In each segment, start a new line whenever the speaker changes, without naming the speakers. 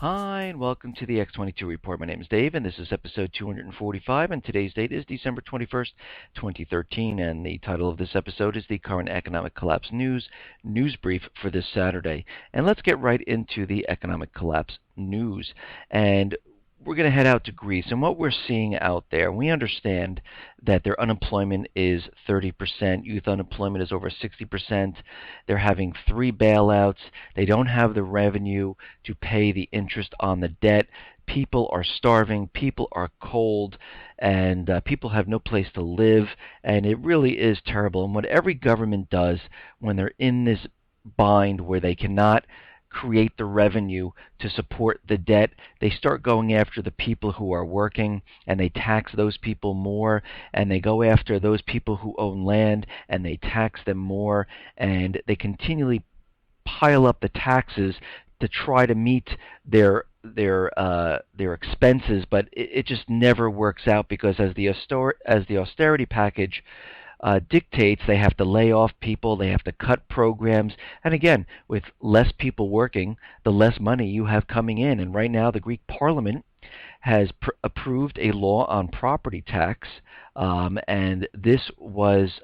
Hi, and welcome to the X22 Report. My name is Dave, and this is episode 245, and today's date is December 21st, 2013, and the title of this episode is the Current Economic Collapse News Brief for this Saturday. And let's get right into the economic collapse news. And we're going to head out to Greece, and what we're seeing out there, we understand that their unemployment is 30%, youth unemployment is over 60%, they're having 3 bailouts, they don't have the revenue to pay the interest on the debt, people are starving, people are cold, and people have no place to live, and it really is terrible. And what every government does when they're in this bind where they cannot create the revenue to support the debt, they start going after the people who are working, and they tax those people more, and they go after those people who own land and they tax them more, and they continually pile up the taxes to try to meet their expenses, but it just never works out, because as the austerity package dictates, they have to lay off people, they have to cut programs, and again, with less people working, the less money you have coming in. And right now, the Greek Parliament has approved a law on property tax, and this was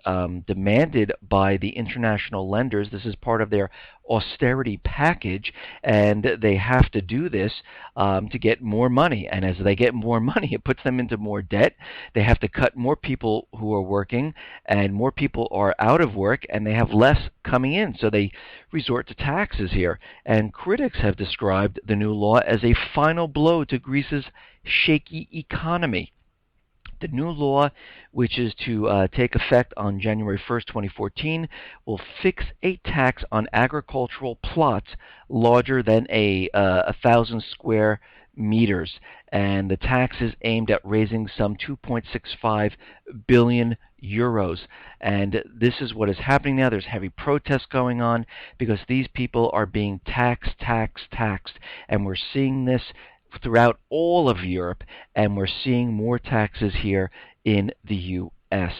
demanded by the international lenders. This is part of their austerity package, and they have to do this to get more money. And as they get more money, it puts them into more debt. They have to cut more people who are working, and more people are out of work, and they have less coming in. So they resort to taxes here. And critics have described the new law as a final blow to Greece's shaky economy. The new law, which is to take effect on January 1st, 2014, will fix a tax on agricultural plots larger than 1,000 square meters, and the tax is aimed at raising some 2.65 billion euros. And this is what is happening now. There's heavy protests going on because these people are being taxed, and we're seeing this throughout all of Europe, and we're seeing more taxes here in the U.S.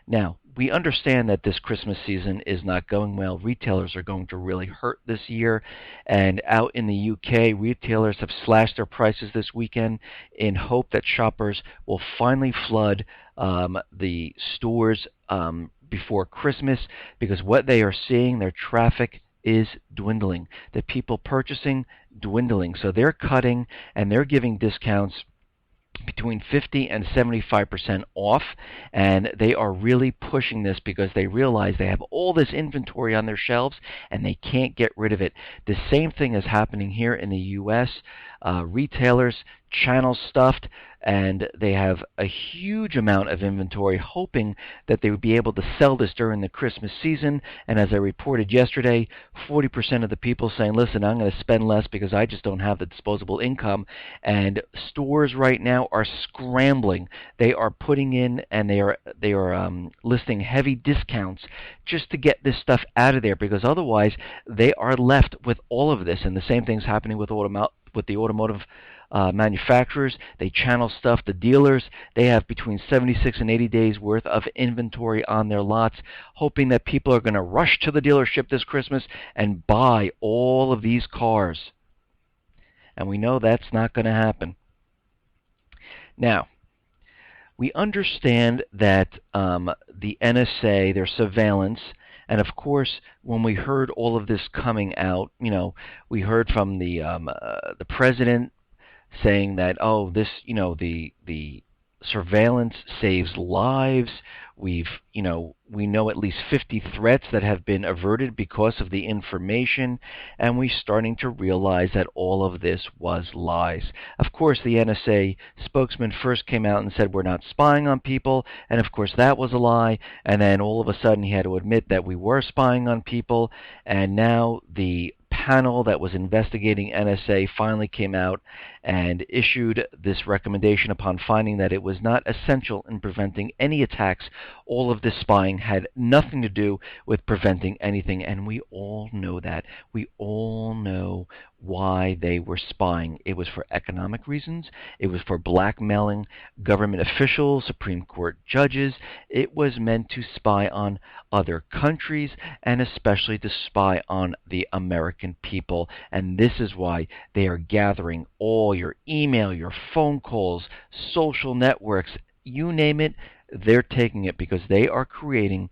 Now, we understand that this Christmas season is not going well. Retailers are going to really hurt this year, and out in the UK, retailers have slashed their prices this weekend in hope that shoppers will finally flood the stores before Christmas, because what they are seeing, their traffic is dwindling. The people purchasing, dwindling. So they're cutting, and they're giving discounts between 50 and 75% off, and they are really pushing this because they realize they have all this inventory on their shelves and they can't get rid of it. The same thing is happening here in the U.S. Retailers, channel stuffed, and they have a huge amount of inventory, hoping that they would be able to sell this during the Christmas season. And as I reported yesterday, 40% of the people saying, listen, I'm going to spend less because I just don't have the disposable income. And stores right now are scrambling. They are putting in, and they are listing heavy discounts just to get this stuff out of there, because otherwise they are left with all of this. And the same thing's happening with the automotive manufacturers. They channel stuff. The dealers, they have between 76 and 80 days worth of inventory on their lots, hoping that people are going to rush to the dealership this Christmas and buy all of these cars. And we know that's not going to happen. Now, we understand that the NSA, their surveillance, and of course, when we heard all of this coming out, we heard from the president saying that, the surveillance saves lives. We know at least 50 threats that have been averted because of the information, and we're starting to realize that all of this was lies. Of course, the NSA spokesman first came out and said we're not spying on people, and of course that was a lie, and then all of a sudden he had to admit that we were spying on people, and now the panel that was investigating NSA finally came out and issued this recommendation upon finding that it was not essential in preventing any attacks. All of this spying had nothing to do with preventing anything, and we all know that. We all know why they were spying. It was for economic reasons. It was for blackmailing government officials, Supreme Court judges. It was meant to spy on other countries and especially to spy on the American people. And this is why they are gathering all your email, your phone calls, social networks, you name it, they're taking it because they are creating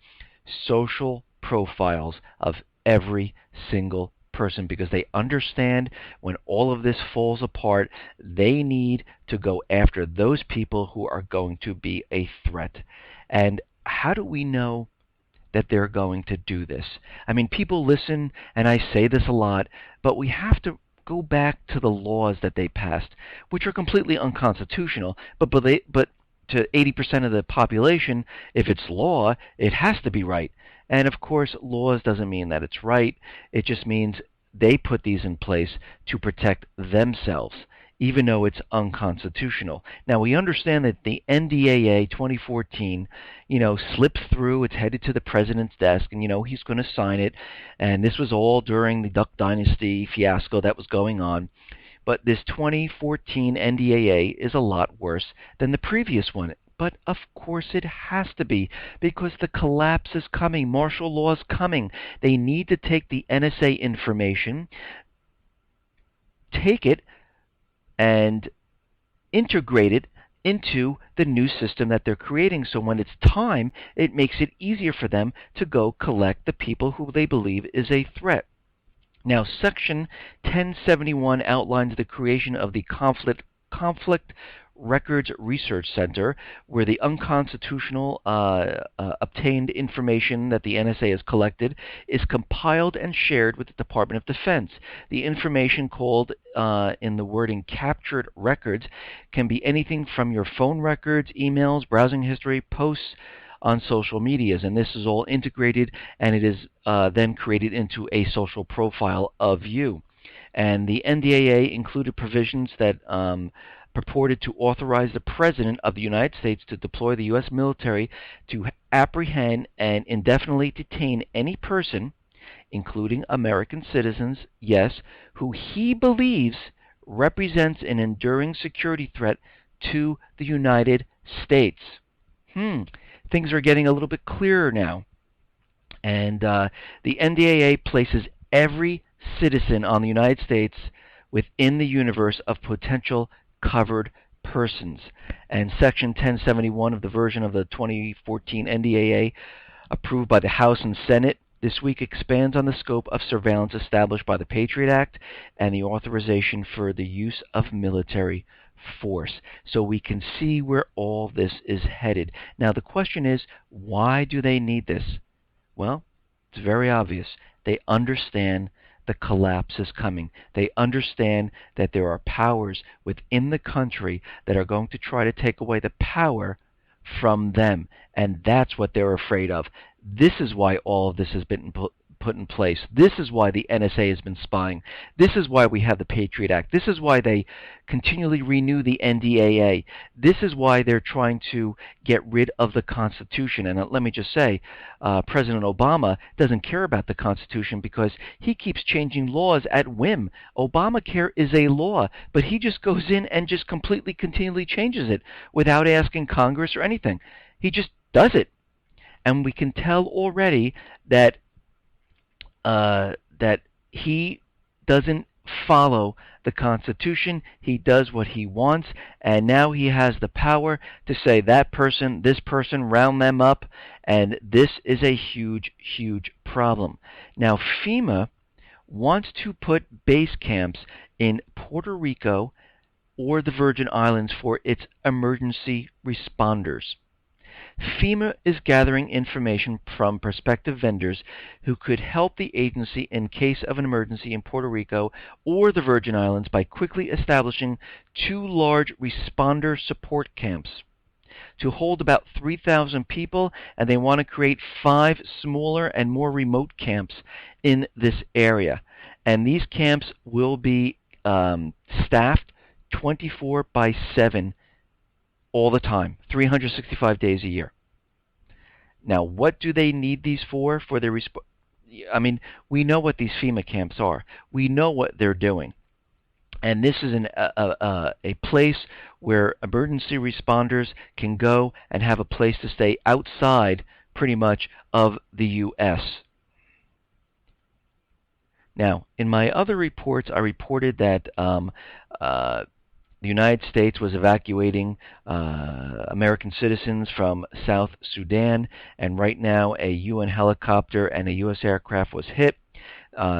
social profiles of every single person because they understand when all of this falls apart, they need to go after those people who are going to be a threat. And how do we know that they're going to do this? I mean, people listen, and I say this a lot, but we have to go back to the laws that they passed, which are completely unconstitutional, but to 80% of the population, if it's law, it has to be right. And of course, laws doesn't mean that it's right. It just means they put these in place to protect themselves, even though it's unconstitutional. Now, we understand that the NDAA 2014, slips through. It's headed to the president's desk, and, he's going to sign it. And this was all during the Duck Dynasty fiasco that was going on. But this 2014 NDAA is a lot worse than the previous one. But of course it has to be because the collapse is coming. Martial law is coming. They need to take the NSA information, take it, and integrate it into the new system that they're creating. So when it's time, it makes it easier for them to go collect the people who they believe is a threat. Now, Section 1071 outlines the creation of the Conflict Records Research Center, where the unconstitutional obtained information that the NSA has collected is compiled and shared with the Department of Defense. The information, called in the wording captured records, can be anything from your phone records, emails, browsing history, posts on social medias, and this is all integrated, and it is then created into a social profile of you. And the NDAA included provisions that purported to authorize the President of the United States to deploy the U.S. military to apprehend and indefinitely detain any person, including American citizens, yes, who he believes represents an enduring security threat to the United States. Things are getting a little bit clearer now. And the NDAA places every citizen on the United States within the universe of potential covered persons. And Section 1071 of the version of the 2014 NDAA, approved by the House and Senate this week, expands on the scope of surveillance established by the Patriot Act and the authorization for the use of military force. So we can see where all this is headed. Now the question is, why do they need this? Well, it's very obvious. They understand the collapse is coming. They understand that there are powers within the country that are going to try to take away the power from them. And that's what they're afraid of. This is why all of this has been put in place. This is why the NSA has been spying. This is why we have the Patriot Act. This is why they continually renew the NDAA. This is why they're trying to get rid of the Constitution. And let me just say, President Obama doesn't care about the Constitution because he keeps changing laws at whim. Obamacare is a law, but he just goes in and just completely, continually changes it without asking Congress or anything. He just does it. And we can tell already that that he doesn't follow the Constitution. He does what he wants, and now he has the power to say that person, this person, round them up, and this is a huge, huge problem. Now, FEMA wants to put base camps in Puerto Rico or the Virgin Islands for its emergency responders. FEMA is gathering information from prospective vendors who could help the agency in case of an emergency in Puerto Rico or the Virgin Islands by quickly establishing 2 large responder support camps to hold about 3,000 people, and they want to create 5 smaller and more remote camps in this area. And these camps will be staffed 24/7 all the time, 365 days a year. Now, what do they need these for? For their we know what these FEMA camps are. We know what they're doing. And this is a place where emergency responders can go and have a place to stay outside, pretty much, of the U.S. Now, in my other reports, I reported that the United States was evacuating American citizens from South Sudan, and right now a UN helicopter and a U.S. aircraft was hit.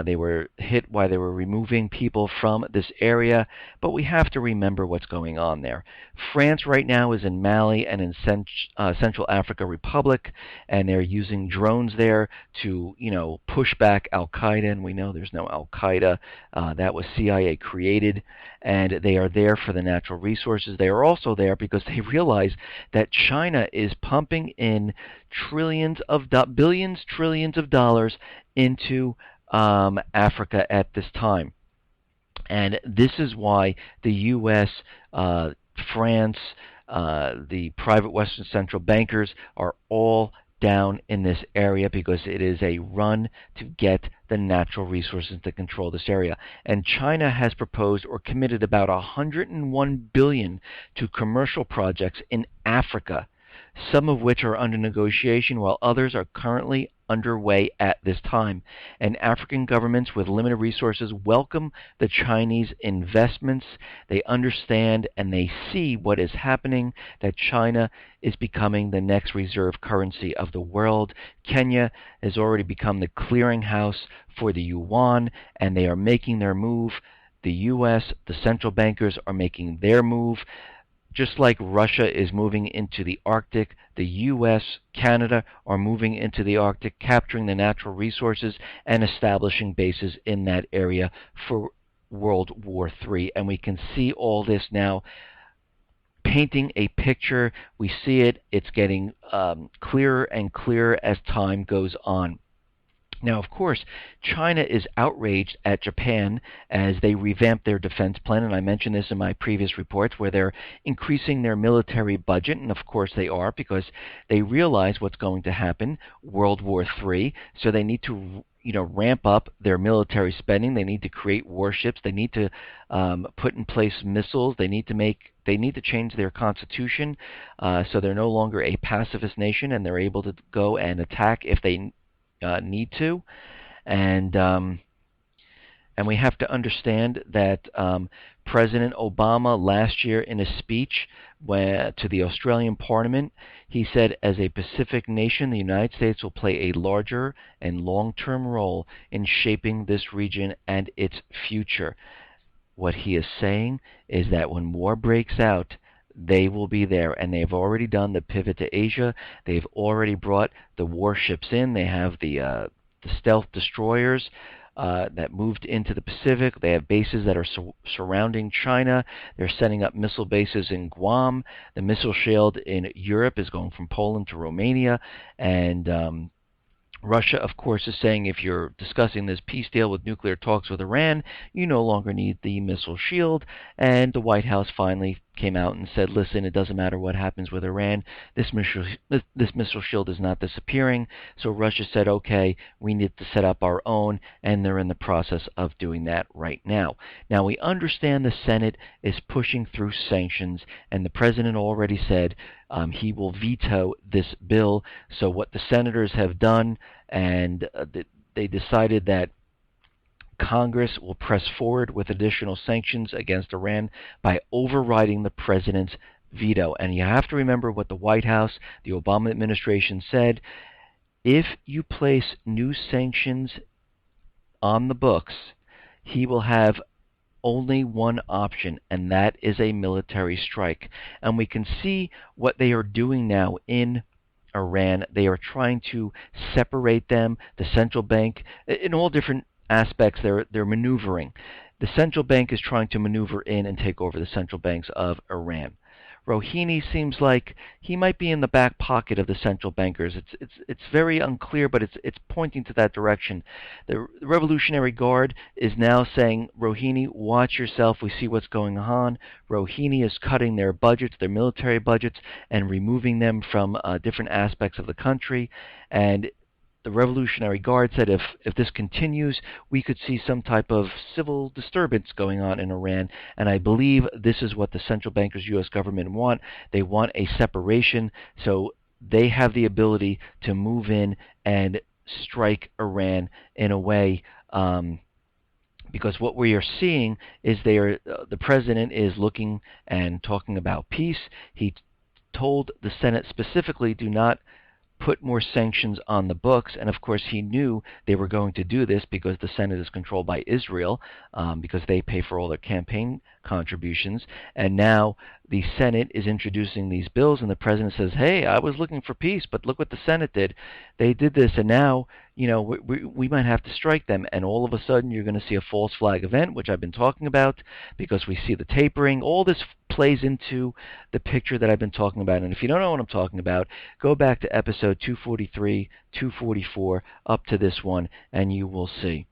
They were hit while they were removing people from this area, but we have to remember what's going on there. France right now is in Mali and in Central Africa Republic, and they're using drones there to, push back Al Qaeda. And we know there's no Al Qaeda; that was CIA created, and they are there for the natural resources. They are also there because they realize that China is pumping in billions, trillions of dollars into Africa at this time. And this is why the U.S., France, the private Western central bankers are all down in this area, because it is a run to get the natural resources to control this area. And China has proposed or committed about $101 billion to commercial projects in Africa, some of which are under negotiation while others are currently underway at this time. And African governments with limited resources welcome the Chinese investments. They understand and they see what is happening, that China is becoming the next reserve currency of the world. Kenya has already become the clearinghouse for the yuan, and they are making their move. The U.S., the central bankers, are making their move. Just like Russia is moving into the Arctic, the U.S., Canada are moving into the Arctic, capturing the natural resources and establishing bases in that area for World War III. And we can see all this now painting a picture. We see it. It's getting clearer and clearer as time goes on. Now, of course, China is outraged at Japan as they revamp their defense plan, and I mentioned this in my previous reports, where they're increasing their military budget, and of course they are, because they realize what's going to happen, World War III, so they need to ramp up their military spending. They need to create warships. They need to put in place missiles. They need to change their constitution, so they're no longer a pacifist nation, and they're able to go and attack if they need to. And we have to understand that President Obama last year in a speech to the Australian Parliament, he said, as a Pacific nation, the United States will play a larger and long-term role in shaping this region and its future. What he is saying is that when war breaks out, they will be there, and they've already done the pivot to Asia. They've already brought the warships in. They have the stealth destroyers that moved into the Pacific. They have bases that are surrounding China. They're setting up missile bases in Guam. The missile shield in Europe is going from Poland to Romania, and Russia, of course, is saying if you're discussing this peace deal with nuclear talks with Iran, you no longer need the missile shield. And the White House finally came out and said, listen, it doesn't matter what happens with Iran. This missile shield is not disappearing. So Russia said, okay, we need to set up our own, and they're in the process of doing that right now. Now, we understand the Senate is pushing through sanctions, and the president already said he will veto this bill. So what the senators have done, and they decided that Congress will press forward with additional sanctions against Iran by overriding the president's veto. And you have to remember what the White House, the Obama administration said. If you place new sanctions on the books, he will have only one option, and that is a military strike. And we can see what they are doing now in Iran. They are trying to separate them, the central bank, in all different aspects. They're maneuvering. The central bank is trying to maneuver in and take over the central banks of Iran. Rouhani seems like he might be in the back pocket of the central bankers. It's very unclear, but it's pointing to that direction. The Revolutionary Guard is now saying, Rouhani, watch yourself. We see what's going on. Rouhani is cutting their budgets, their military budgets, and removing them from different aspects of the country. And the Revolutionary Guard said if this continues, we could see some type of civil disturbance going on in Iran. And I believe this is what the central bankers, U.S. government want. They want a separation, so they have the ability to move in and strike Iran in a way. Because what we are seeing is the president is looking and talking about peace. He told the Senate specifically, do not put more sanctions on the books. And of course, he knew they were going to do this because the Senate is controlled by Israel, because they pay for all their campaign contributions. And now the Senate is introducing these bills, and the president says, hey, I was looking for peace, but look what the Senate did. They did this, and now we might have to strike them. And all of a sudden, you're going to see a false flag event, which I've been talking about, because we see the tapering. All this plays into the picture that I've been talking about. And if you don't know what I'm talking about, go back to episode 243, 244, up to this one, and you will see.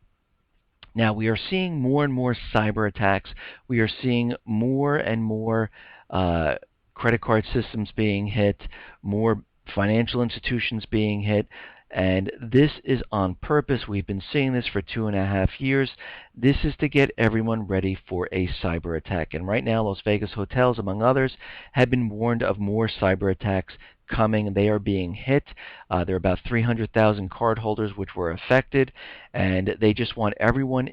Now, we are seeing more and more cyber attacks. We are seeing more and more credit card systems being hit, more financial institutions being hit. And this is on purpose. We've been seeing this for 2.5 years. This is to get everyone ready for a cyber attack. And right now, Las Vegas hotels, among others, have been warned of more cyber attacks coming. They are being hit. There are about 300,000 cardholders which were affected, and they just want everyone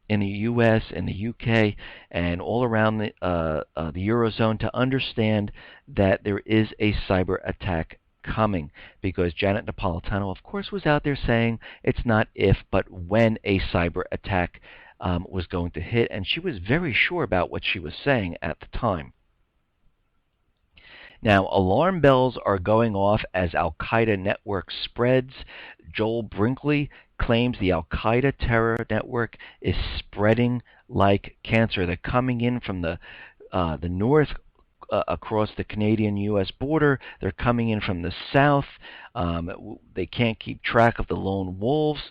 in the U.S., in the U.K., and all around the Eurozone to understand that there is a cyber attack coming, because Janet Napolitano, of course, was out there saying it's not if, but when a cyber attack was going to hit, and she was very sure about what she was saying at the time. Now, alarm bells are going off as Al-Qaeda network spreads. Joel Brinkley claims the Al-Qaeda terror network is spreading like cancer. They're coming in from the north, across the Canadian-U.S. border. They're coming in from the south. They can't keep track of the lone wolves.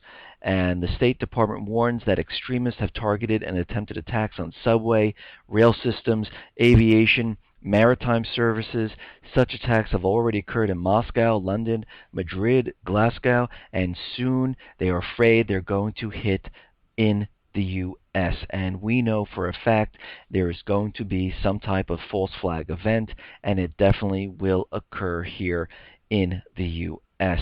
And the State Department warns that extremists have targeted and attempted attacks on subway, rail systems, aviation, maritime services. Such attacks have already occurred in Moscow, London, Madrid, Glasgow, and soon they are afraid they're going to hit in the U.S. And we know for a fact there is going to be some type of false flag event, and it definitely will occur here in the U.S.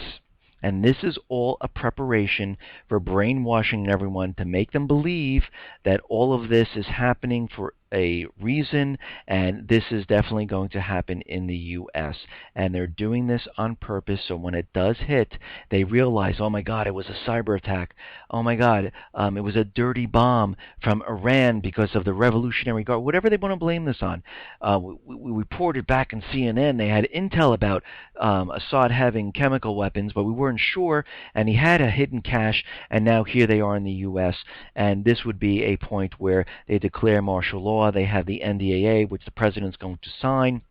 And this is all a preparation for brainwashing everyone to make them believe that all of this is happening for a reason, and this is definitely going to happen in the U.S. And they're doing this on purpose, so when it does hit, they realize, oh my God, it was a cyber attack. Oh my God, it was a dirty bomb from Iran because of the Revolutionary Guard. Whatever they want to blame this on. We reported back in CNN they had intel about Assad having chemical weapons, but we weren't sure, and he had a hidden cache, and now here they are in the U.S., and this would be a point where they declare martial law. They have the NDAA, which the president's going to sign.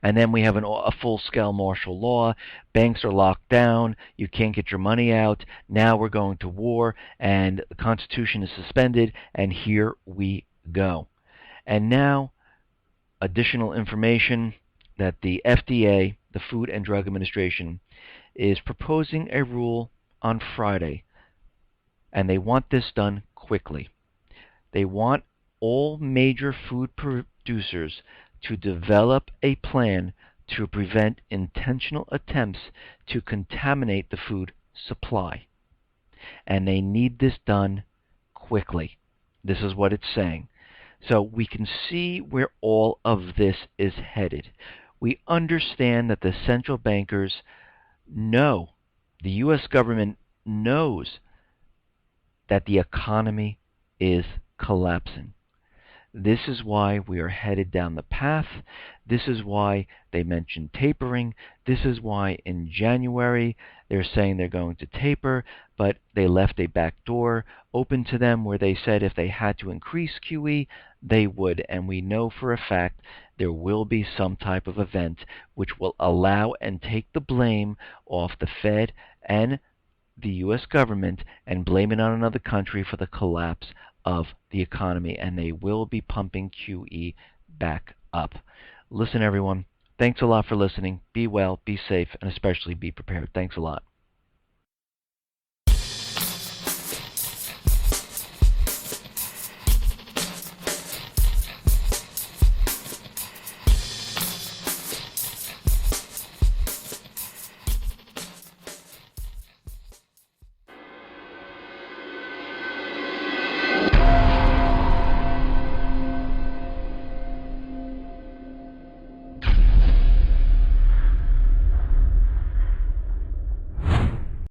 And then we have a full-scale martial law. Banks are locked down. You can't get your money out. Now we're going to war, and the Constitution is suspended, and here we go. And now, additional information that the FDA, the Food and Drug Administration, is proposing a rule on Friday, and they want this done quickly. They want all major food producers to develop a plan to prevent intentional attempts to contaminate the food supply. And they need this done quickly. This is what it's saying. So we can see where all of this is headed. We understand that the central bankers know, the U.S. government knows that the economy is collapsing. This is why we are headed down the path. This is why they mentioned tapering. This is why in January they're saying they're going to taper, but they left a back door open to them where they said if they had to increase QE, they would. And we know for a fact there will be some type of event which will allow and take the blame off the Fed and the U.S. government and blame it on another country for the collapse of the economy, and they will be pumping QE back up. Listen, everyone, thanks a lot for listening. Be well, be safe, and especially be prepared. Thanks a lot.